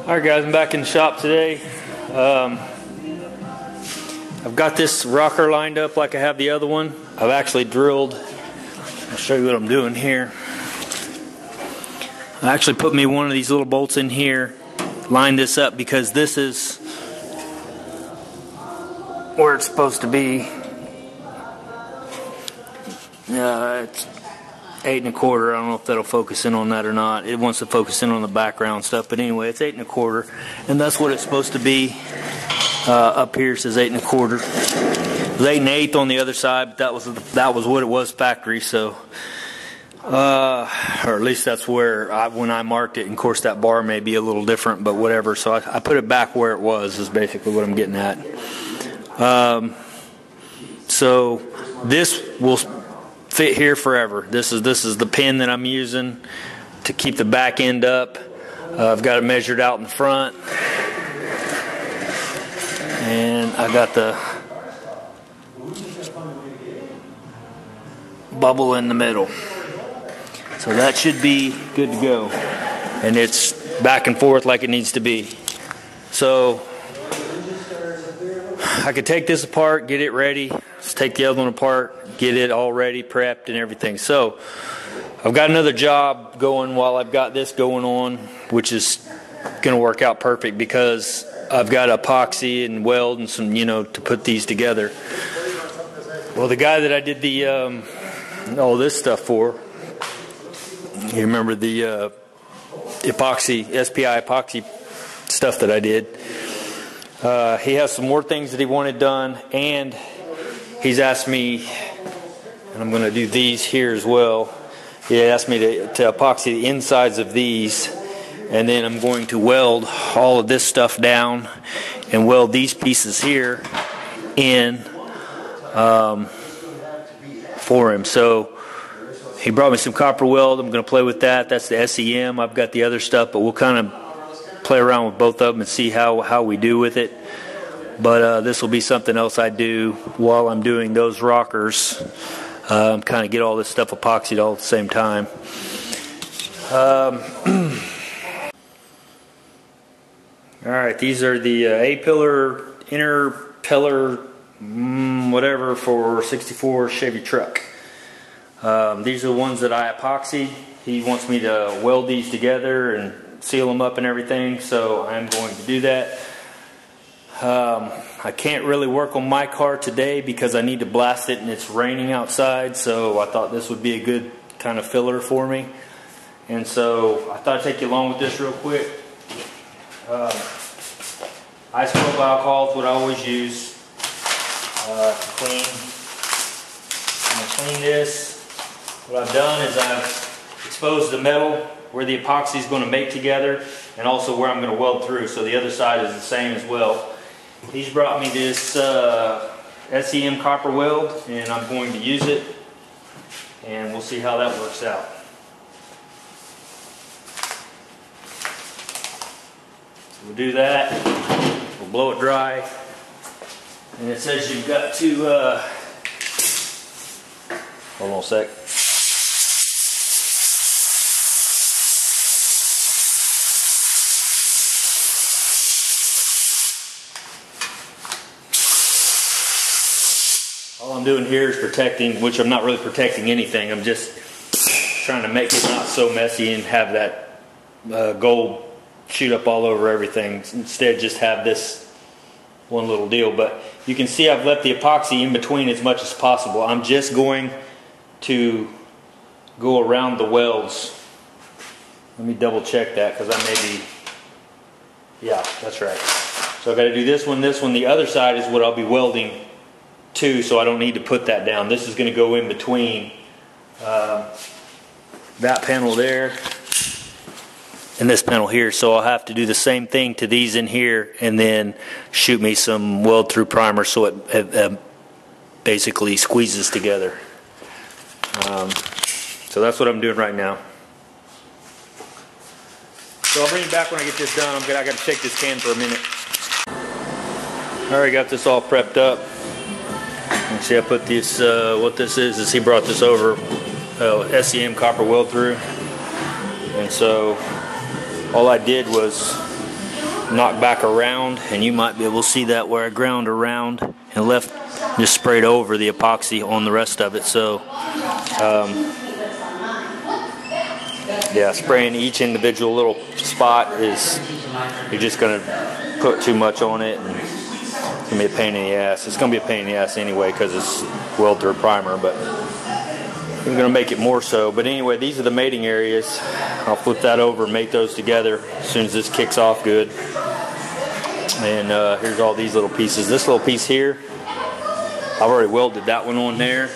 Alright guys, I'm back in the shop today. I've got this rocker lined up like I have the other one. I've actually drilled. I'll show you what I'm doing here. I actually put me one of these little bolts in here, lined this up because this is where it's supposed to be. It's 8 1/4. I don't know if that'll focus in on that or not. It wants to focus in on the background stuff, but anyway, it's 8 1/4, and that's what it's supposed to be. Up here it says 8 1/4. It was 8 1/8 on the other side, but that was what it was factory. So, or at least that's where when I marked it. And of course, that bar may be a little different, but whatever. So I put it back where it was. Is basically what I'm getting at. So this will fit here forever. This is the pin that I'm using to keep the back end up. I've got it measured out in front, and I got the bubble in the middle. So that should be good to go, and it's back and forth like it needs to be. So I could take this apart, get it ready. Let's take the other one apart, get it all ready, prepped and everything. So I've got another job going while I've got this going on, which is going to work out perfect because I've got epoxy and weld and some, to put these together. Well, the guy that I did the all this stuff for, you remember the epoxy, SPI epoxy stuff that I did. He has some more things that he wanted done, and he's asked me, and I'm going to do these here as well. He asked me to epoxy the insides of these, and then I'm going to weld all of this stuff down and weld these pieces here in for him. So he brought me some copper weld. I'm going to play with that. That's the SEM. I've got the other stuff, but we'll kind of play around with both of them and see how we do with it. But this will be something else I do while I'm doing those rockers. Kind of get all this stuff epoxied all at the same time. Alright, these are the A-pillar, inner pillar, whatever, for 64 Chevy truck. These are the ones that I epoxy. He wants me to weld these together and seal them up and everything, so I'm going to do that. I can't really work on my car today because I need to blast it and it's raining outside, so I thought this would be a good kind of filler for me. And so I thought I'd take you along with this real quick. Isopropyl alcohol is what I always use to clean. I'm going to clean this. What I've done is I've exposed the metal where the epoxy is going to make together, and also where I'm going to weld through, so the other side is the same as well. He's brought me this SEM copper weld, and I'm going to use it, and we'll see how that works out. So we'll do that, we'll blow it dry, and it says you've got to, hold on a sec. All I'm doing here is protecting, which I'm not really protecting anything. I'm just trying to make it not so messy and have that gold shoot up all over everything. Instead, just have this one little deal. But you can see I've left the epoxy in between as much as possible. I'm just going to go around the welds. Let me double check that because I may be, yeah, that's right. So I've got to do this one. The other side is what I'll be welding to, so I don't need to put that down. This is going to go in between that panel there and this panel here, so I'll have to do the same thing to these in here and then shoot me some weld through primer so it basically squeezes together. So that's what I'm doing right now. So I'll bring you back when I get this done. I got to shake this can for a minute. Alright, got this all prepped up. See, I put this, what this is he brought this over, SEM copper weld through. And so all I did was knock back around, and you might be able to see that where I ground around and left just sprayed over the epoxy on the rest of it. So yeah, spraying each individual little spot is, you're just going to put too much on it, and it's going to be a pain in the ass. It's going to be a pain in the ass anyway because it's weld through primer, but I'm going to make it more so. But anyway, these are the mating areas. I'll flip that over and make those together as soon as this kicks off good. And here's all these little pieces. This little piece here, I've already welded that one on there.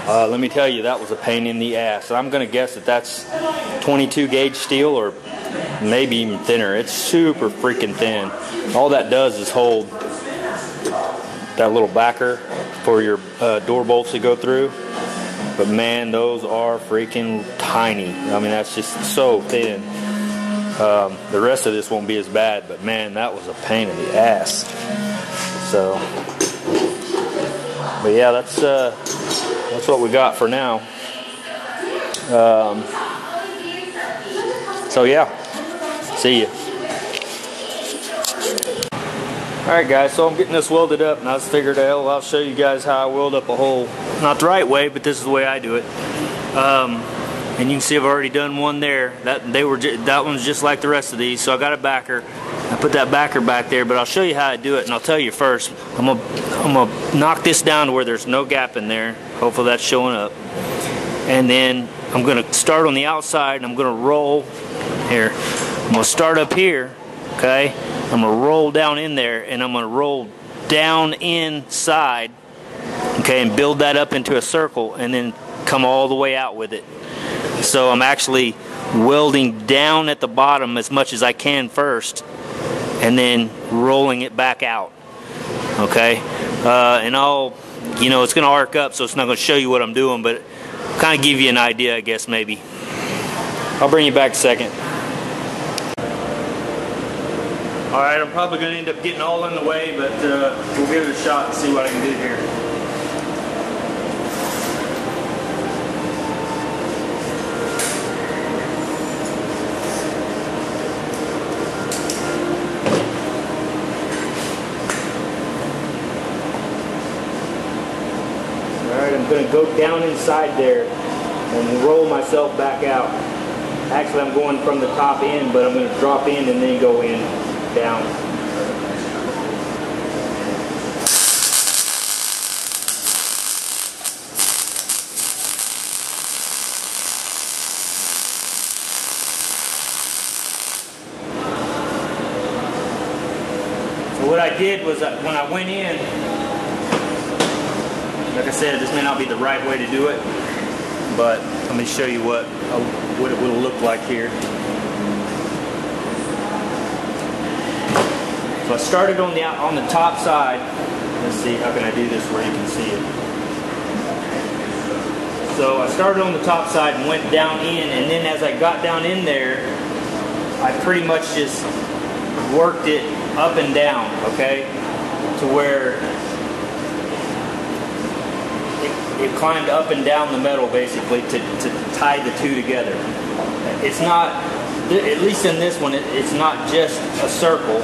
Let me tell you, that was a pain in the ass. And I'm going to guess that that's 22 gauge steel, or maybe even thinner. It's super freaking thin. All that does is hold that little backer for your door bolts to go through. But man, those are freaking tiny. I mean, that's just so thin. The rest of this won't be as bad, but man, that was a pain in the ass. So, but yeah, that's what we got for now. So yeah, see ya. Alright guys, so I'm getting this welded up, and I just figured, hell, I'll show you guys how I weld up a hole. Not the right way, but this is the way I do it. And you can see I've already done one there. That one's just like the rest of these, so I got a backer. I put that backer back there, but I'll show you how I do it, and I'll tell you first. I'm gonna knock this down to where there's no gap in there. Hopefully that's showing up. And then I'm gonna start on the outside, and I'm gonna roll here. I'm gonna start up here, okay? I'm gonna roll down in there, and I'm gonna roll down inside, okay, and build that up into a circle, and then come all the way out with it. So I'm actually welding down at the bottom as much as I can first, and then rolling it back out, okay? And it's gonna arc up, so it's not gonna show you what I'm doing, but kind of give you an idea, I guess, maybe. I'll bring you back a second. Alright, I'm probably going to end up getting all in the way, but we'll give it a shot and see what I can do here. Alright, I'm going to go down inside there and roll myself back out. Actually, I'm going from the top in, but I'm going to drop in and then go in. Down. So what I did was when I went in, like I said, this may not be the right way to do it, but let me show you what it will look like here. So I started on the top side. Let's see, how can I do this where you can see it? So I started on the top side and went down in, and then as I got down in there, I pretty much just worked it up and down, okay? To where it climbed up and down the metal basically to tie the two together. It's not, at least in this one, it's not just a circle.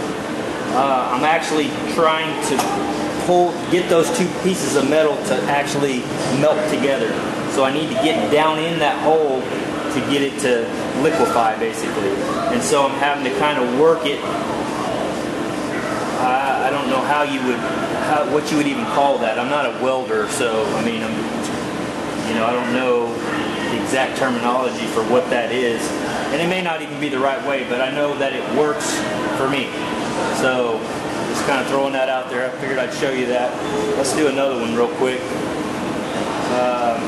I'm actually trying to get those two pieces of metal to actually melt together. So I need to get down in that hole to get it to liquefy, basically. And so I'm having to kind of work it. I don't know what you would even call that. I'm not a welder, so I mean, I don't know the exact terminology for what that is. And it may not even be the right way, but I know that it works for me. So, just kind of throwing that out there. I figured I'd show you that. Let's do another one real quick. I'm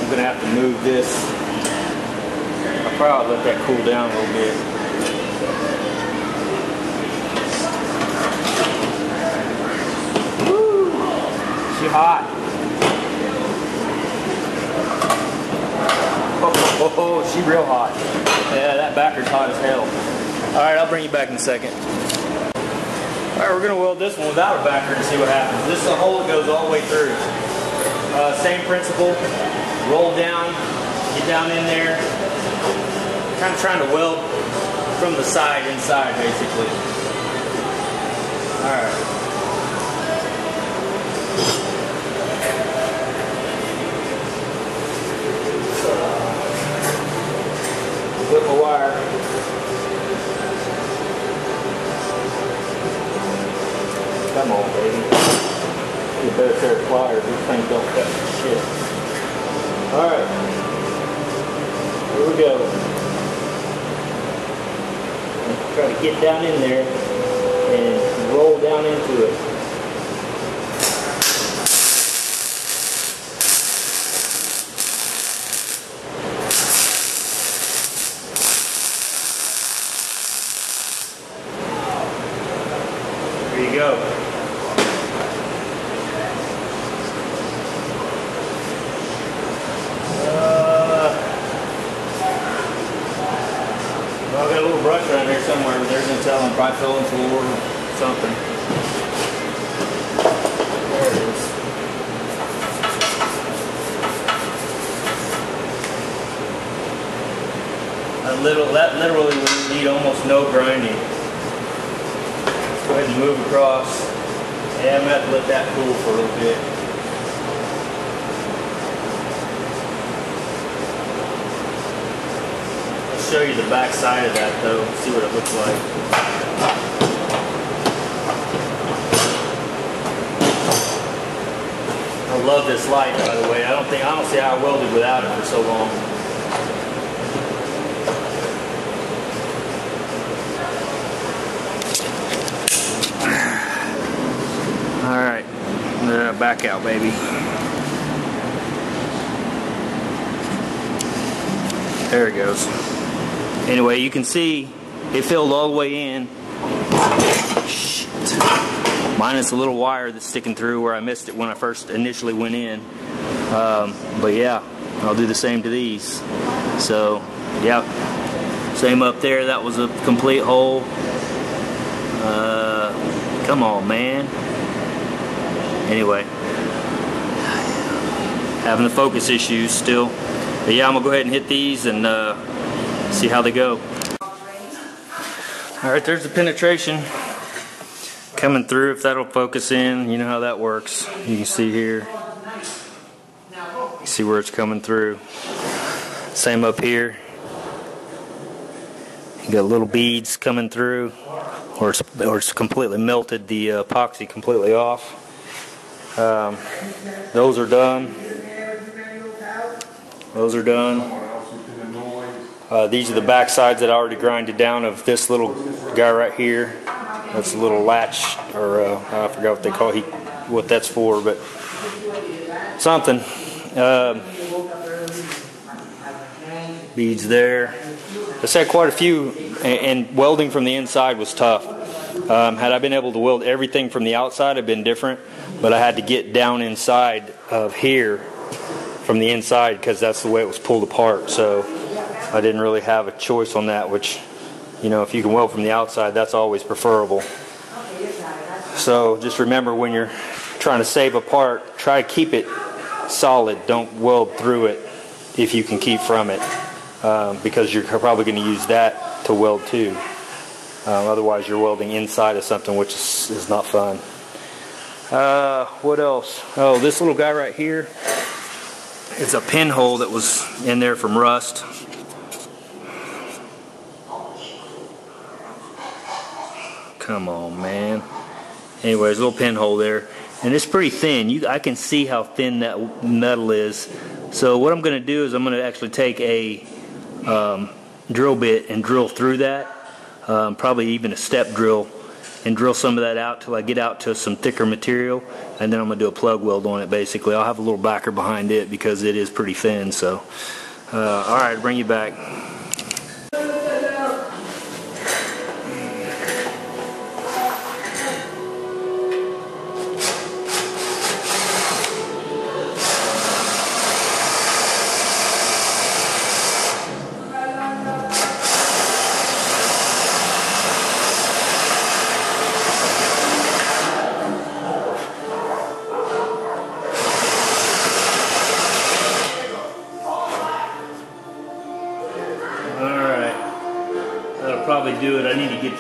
going to have to move this. I'll probably let that cool down a little bit. Woo! She's hot. Oh, she's real hot. Yeah, that backer's hot as hell. Alright, I'll bring you back in a second. Alright, we're going to weld this one without a backer and see what happens. This is a hole that goes all the way through. Same principle. Roll down, get down in there. Kind of trying to weld from the side inside, basically. Alright. Flip my wire. Come on, baby. You better pair of pliers. These things don't cut shit. Alright. Here we go. Try to get down in there and roll down into it. There you go. Well, I got a little brush around here somewhere, but there's no telling. Probably fell in the floor or something. There it is. That literally would need almost no grinding. Let's go ahead and move across. Yeah, I'm going to have to let that cool for a little bit. Show you the back side of that though, see what it looks like. I love this light, by the way. I don't see how I welded without it for so long. Alright, back out, baby. There it goes. Anyway, you can see it filled all the way in. Shit. Minus a little wire that's sticking through where I missed it when I first initially went in. But yeah, I'll do the same to these. So, yeah, same up there. That was a complete hole. Come on, man. Anyway, having the focus issues still. But yeah, I'm gonna go ahead and hit these and see how they go. Alright, there's the penetration coming through. If that'll focus in, you know how that works. You can see here. You see where it's coming through. Same up here. You got little beads coming through, or it's completely melted the epoxy completely off. Those are done. Those are done. These are the back sides that I already grinded down of this little guy right here. That's a little latch, or I forgot what they call what that's for, but something. Beads there. I had quite a few, and welding from the inside was tough. Had I been able to weld everything from the outside, it'd been different, but I had to get down inside of here from the inside because that's the way it was pulled apart. So I didn't really have a choice on that, which, you know, if you can weld from the outside, that's always preferable. So just remember, when you're trying to save a part, try to keep it solid. Don't weld through it if you can keep from it, because you're probably going to use that to weld too. Otherwise you're welding inside of something, which is not fun. What else? Oh, this little guy right here, it's a pinhole that was in there from rust. Come on, man. Anyways, a little pinhole there, and it's pretty thin. I can see how thin that metal is. So what I'm going to do is I'm going to actually take a drill bit and drill through that, probably even a step drill, and drill some of that out till I get out to some thicker material, and then I'm going to do a plug weld on it. Basically, I'll have a little backer behind it because it is pretty thin. So, all right, bring you back.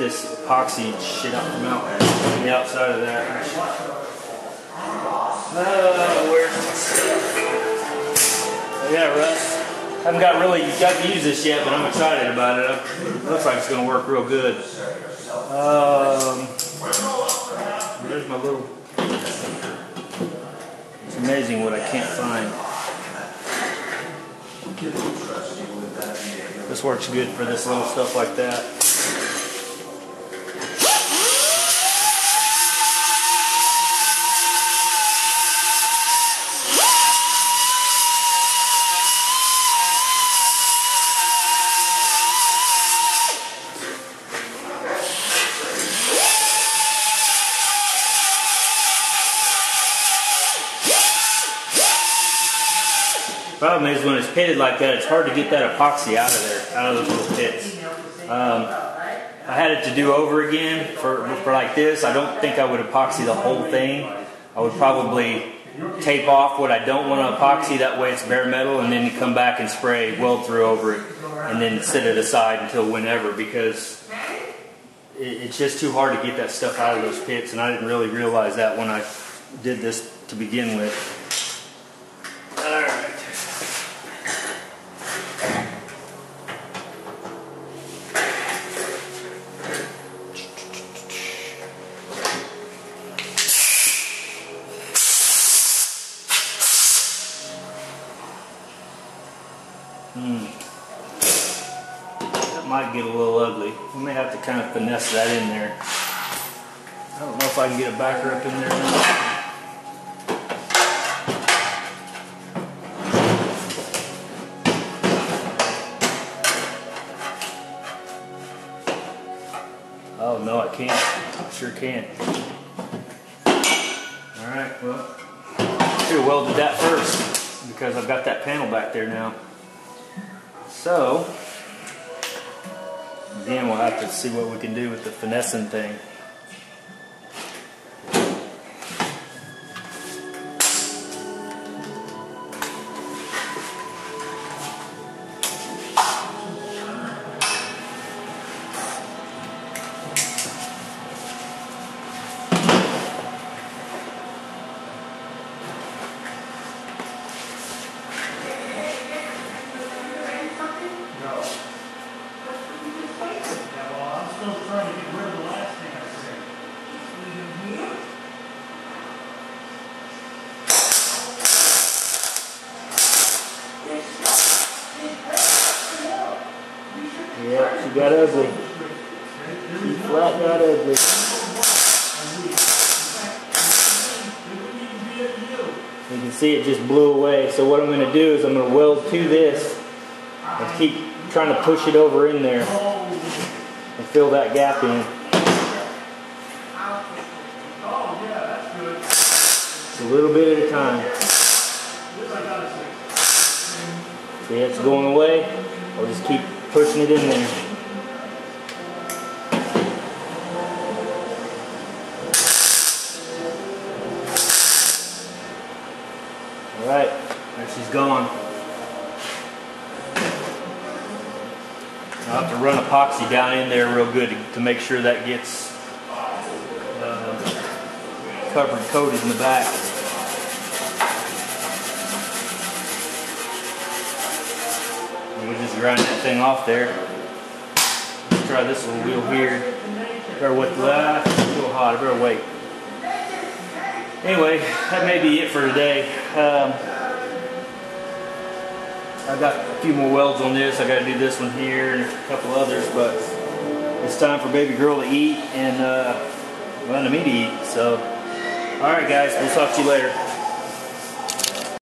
this epoxy shit out from out on the outside of that. Where's my stuff? Yeah, Russ. Haven't got to use this yet, but I'm excited about it. It looks like it's going to work real good. There's my little. It's amazing what I can't find. This works good for this little stuff like that. Problem is, when it's pitted like that, it's hard to get that epoxy out of there, out of those little pits. I had it to do over again for like this. I don't think I would epoxy the whole thing. I would probably tape off what I don't want to epoxy, that way it's bare metal, and then you come back and spray weld through over it, and then set it aside until whenever, because it's just too hard to get that stuff out of those pits, and I didn't really realize that when I did this to begin with. Alright. That might get a little ugly. We may have to kind of finesse that in there. I don't know if I can get a backer up in there now. Oh no, I can't. I sure can't. Alright, well, I should have welded that first, because I've got that panel back there now. So, again, we'll have to see what we can do with the finessing thing. Yeah, she got ugly. She flat got ugly. You can see it just blew away. So what I'm going to do is I'm going to weld to this and keep trying to push it over in there and fill that gap in. Just a little bit at a time. See, it's going away. I'll just keep pushing it in there. Alright, there she's gone. I'll have to run epoxy down in there real good to make sure that gets covered, coated in the back. We'll just grind that thing off there. Let's try this little wheel here. Better wet the last. It's a little hot. I better wait. Anyway, that may be it for today. I've got a few more welds on this. I got to do this one here and a couple others, but it's time for baby girl to eat and well, to me to eat. So, all right, guys, we'll talk to you later.